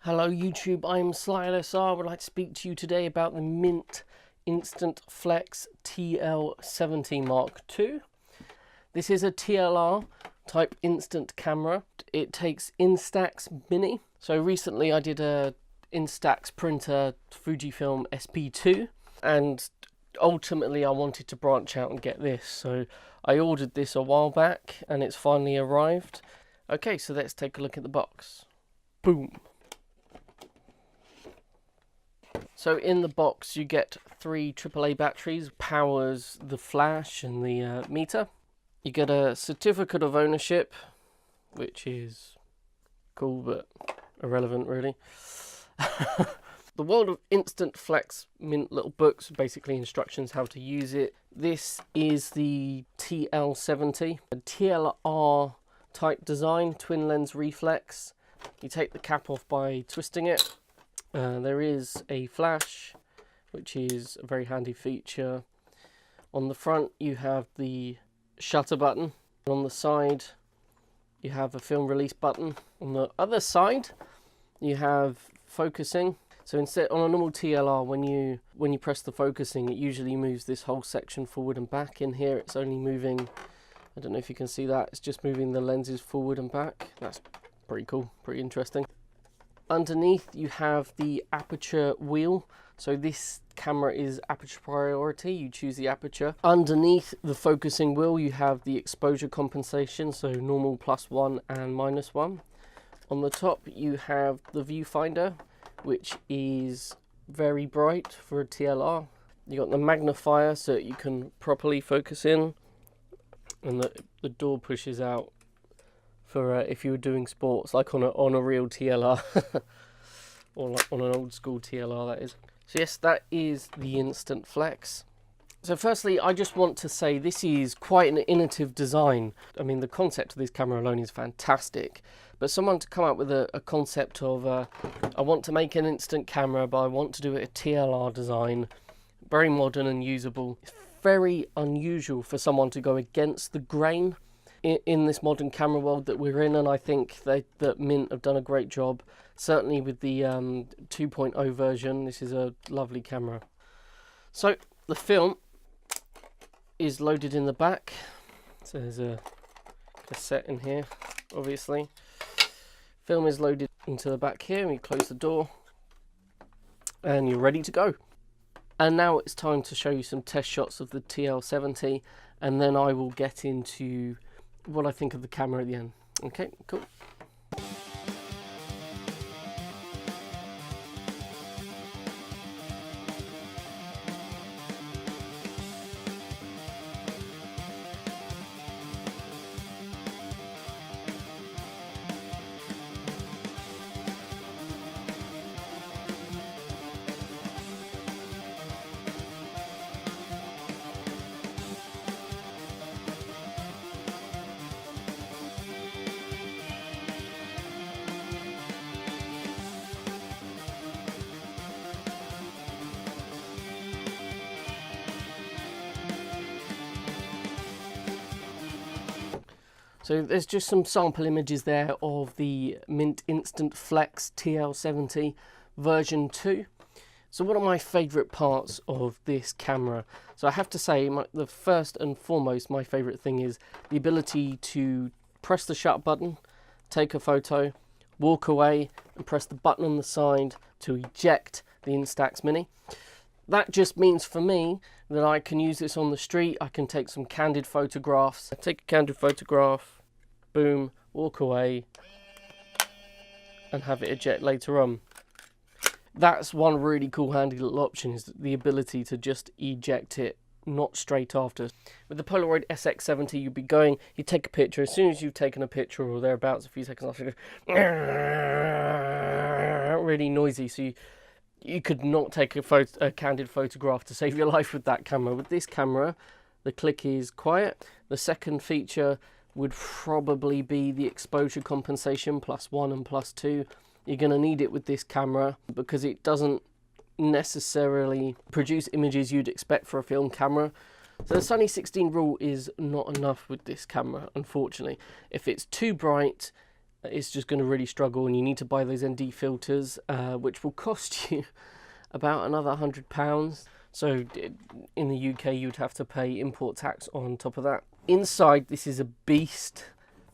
Hello YouTube, I'm Slyelessar. I would like to speak to you today about the Mint Instantflex TL-70 Mark II. This is a TLR type instant camera. It takes Instax Mini. So recently I did a Instax printer Fujifilm SP2 and ultimately I wanted to branch out and get this. So I ordered this a while back and it's finally arrived. Okay, so let's take a look at the box. Boom. So in the box you get 3 AAA batteries, powers the flash and the meter. You get a certificate of ownership, which is cool but irrelevant really. The World of Instantflex Mint little books, basically instructions how to use it. This is the TL-70, a TLR type design, twin lens reflex. You take the cap off by twisting it. There is a flash, which is a very handy feature. On the front you have the shutter button. On the side you have a film release button. On the other side you have focusing. So instead, on a normal TLR, when you press the focusing, it usually moves this whole section forward and back. In here it's only moving, I don't know if you can see that, it's just moving the lenses forward and back. That's pretty cool, pretty interesting. Underneath you have the aperture wheel. So this camera is aperture priority, you choose the aperture. Underneath the focusing wheel you have the exposure compensation, so normal +1 and -1. On the top you have the viewfinder, which is very bright for a TLR. You got the magnifier so that you can properly focus in, and the door pushes out for if you were doing sports, like on a real TLR, or like on an old school TLR, that is. So yes, that is the Instantflex. So firstly, I just want to say this is quite an innovative design. I mean, the concept of this camera alone is fantastic, but someone to come up with a concept of, I want to make an instant camera, but I want to do it a TLR design, very modern and usable. It's very unusual for someone to go against the grain in this modern camera world that we're in, and I think that Mint have done a great job. Certainly with the 2.0 version, this is a lovely camera. So the film is loaded in the back. So there's a cassette in here, obviously. Film is loaded into the back here, and you close the door, and you're ready to go. And now it's time to show you some test shots of the TL-70, and then I will get into what I think of the camera at the end. Okay, cool. So there's just some sample images there of the Mint Instantflex TL-70 version 2. So what are my favourite parts of this camera? So I have to say, the first and foremost, my favourite thing is the ability to press the shutter button, take a photo, walk away, and press the button on the side to eject the Instax Mini. That just means for me that I can use this on the street. I can take some candid photographs. I take a candid photograph, boom, walk away, and have it eject later on. That's one really cool handy little option, is the ability to just eject it, not straight after. With the Polaroid SX70, you'd be going, you take a picture, as soon as you've taken a picture or thereabouts, a few seconds after, you go, really noisy, so you could not take a candid photograph to save your life with that camera. With this camera, the click is quiet. The second feature would probably be the exposure compensation, +1 and +2. You're going to need it with this camera because it doesn't necessarily produce images you'd expect for a film camera. So the Sunny 16 rule is not enough with this camera, unfortunately. If it's too bright, it's just going to really struggle, and you need to buy those ND filters, which will cost you about another £100. So in the UK, you'd have to pay import tax on top of that. Inside, this is a beast,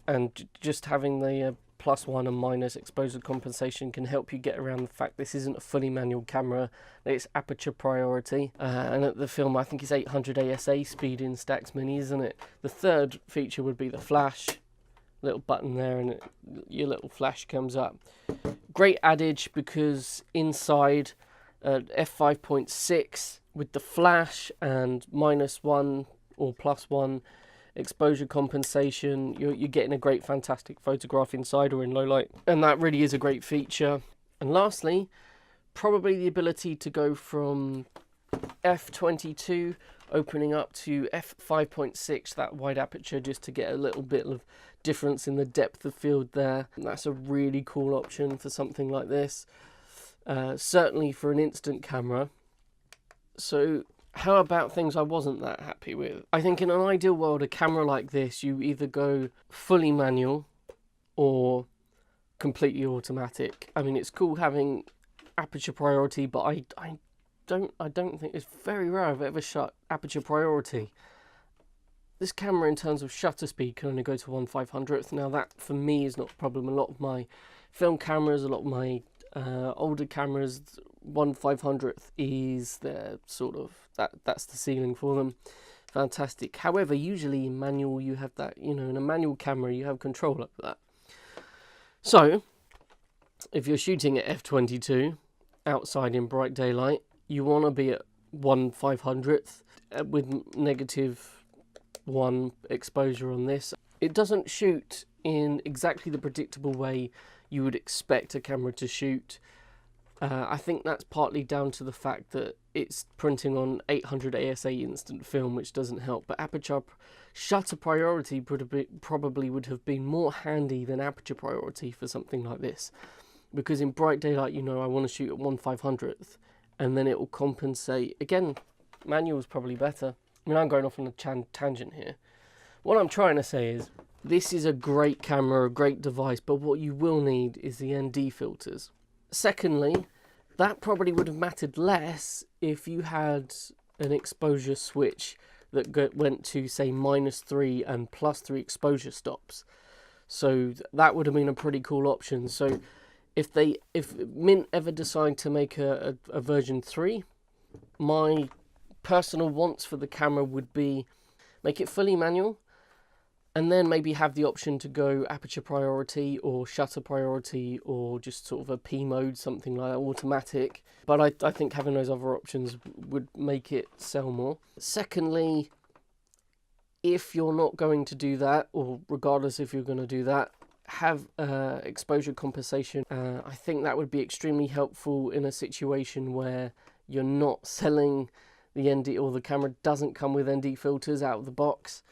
and just having the +1 and minus exposure compensation can help you get around the fact this isn't a fully manual camera, it's aperture priority, and at the film I think it's 800 ASA speed Instax Mini, isn't it? The third feature would be the flash, little button there, and your little flash comes up. Great adage, because inside f5.6 with the flash and -1 or +1 exposure compensation, you're getting a great fantastic photograph inside or in low light, and that really is a great feature. And lastly, probably the ability to go from f22 opening up to f5.6, that wide aperture, just to get a little bit of difference in the depth of field there. And that's a really cool option for something like this, certainly for an instant camera. So how about things I wasn't that happy with? I think in an ideal world, a camera like this, you either go fully manual or completely automatic. I mean, it's cool having aperture priority, but I don't think, it's very rare I've ever shot aperture priority. This camera, in terms of shutter speed, can only go to 1/500th. Now that for me is not a problem. A lot of my film cameras, a lot of my older cameras, 1/500th is their sort of, that's the ceiling for them. Fantastic. However, usually in manual you have that, you know, in a manual camera you have control over that. So if you're shooting at f22 outside in bright daylight, you want to be at 1/500th with -1 exposure on this. It doesn't shoot in exactly the predictable way you would expect a camera to shoot. I think that's partly down to the fact that it's printing on 800 ASA instant film, which doesn't help. But shutter priority probably would have been more handy than aperture priority for something like this, because in bright daylight, you know, I want to shoot at 1/500th, and then it will compensate. Again, manual is probably better. I mean, I'm going off on a tangent here. What I'm trying to say is, this is a great camera, a great device, but what you will need is the ND filters. Secondly, that probably would have mattered less if you had an exposure switch that went to, say, -3 and +3 exposure stops. So that would have been a pretty cool option. So if Mint ever decide to make a version 3, my personal wants for the camera would be make it fully manual, and then maybe have the option to go aperture priority or shutter priority, or just sort of a P mode, something like that, automatic. But I think having those other options would make it sell more. Secondly, if you're not going to do that, or regardless if you're going to do that, have exposure compensation. I think that would be extremely helpful in a situation where you're not selling the ND, or the camera doesn't come with ND filters out of the box.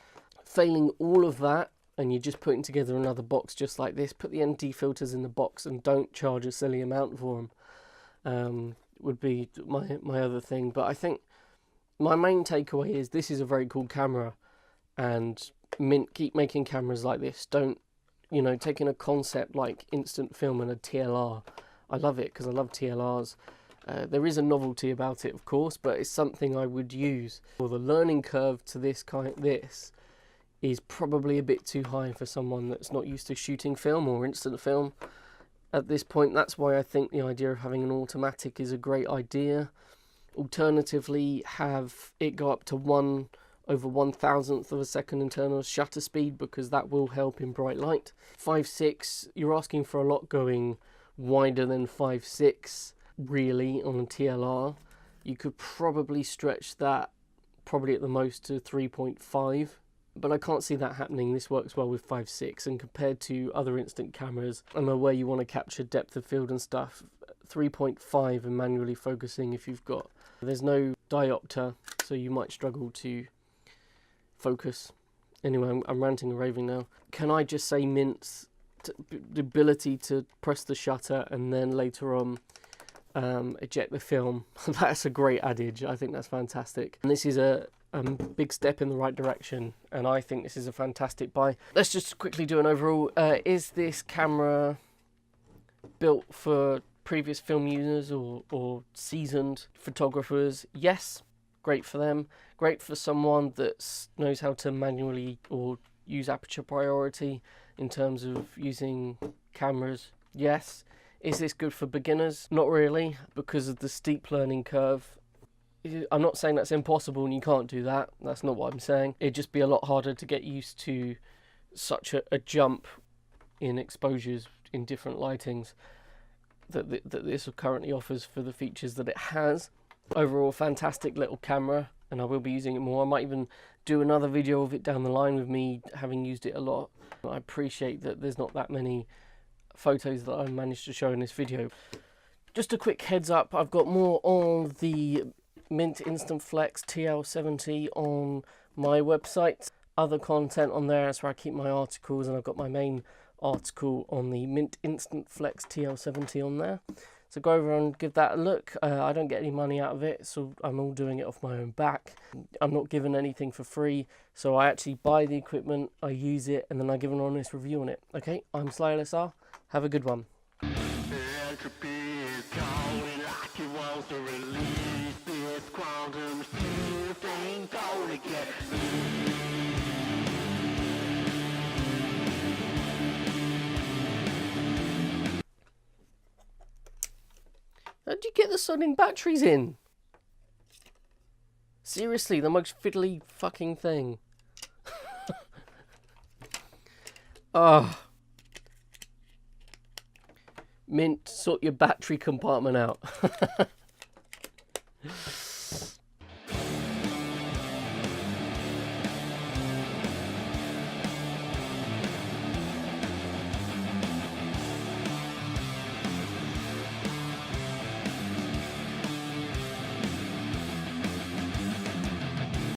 Failing all of that, and you're just putting together another box just like this, put the ND filters in the box and don't charge a silly amount for them, would be my other thing. But I think my main takeaway is this is a very cool camera, and Mint, keep making cameras like this. Don't, you know, taking a concept like instant film and a TLR. I love it because I love TLRs. There is a novelty about it, of course, but it's something I would use. Well, the learning curve to this is probably a bit too high for someone that's not used to shooting film or instant film at this point. That's why I think the idea of having an automatic is a great idea. Alternatively, have it go up to 1/1000th of a second internal shutter speed, because that will help in bright light. 5.6, you're asking for a lot going wider than 5.6 really on a TLR. You could probably stretch that probably at the most to 3.5. But I can't see that happening. This works well with 5.6, and compared to other instant cameras, I'm aware you want to capture depth of field and stuff. 3.5 and manually focusing, if you've got, there's no diopter, so you might struggle to focus. Anyway, I'm ranting and raving now. Can I just say Mint's the ability to press the shutter and then later on eject the film? That's a great adage. I think that's fantastic. And this is big step in the right direction, and I think this is a fantastic buy. Let's just quickly do an overall. Is this camera built for previous film users or seasoned photographers? Yes, great for them. Great for someone that knows how to manually or use aperture priority in terms of using cameras. Yes. Is this good for beginners? Not really, because of the steep learning curve. I'm not saying that's impossible and you can't do that. That's not what I'm saying. It'd just be a lot harder to get used to such a jump in exposures in different lightings that this currently offers for the features that it has. Overall, fantastic little camera, and I will be using it more. I might even do another video of it down the line with me having used it a lot. I appreciate that there's not that many photos that I managed to show in this video. Just a quick heads up, I've got more on the Mint Instantflex TL-70 on my website. Other content on there, that's where I keep my articles, and I've got my main article on the Mint Instantflex TL-70 on there. So go over and give that a look. I don't get any money out of it, so I'm all doing it off my own back. I'm not giving anything for free, so I actually buy the equipment, I use it, and then I give an honest review on it. Okay, I'm Slyelessar. Have a good one. How'd you get the sodding batteries in? Seriously, the most fiddly fucking thing. Oh. Mint, sort your battery compartment out.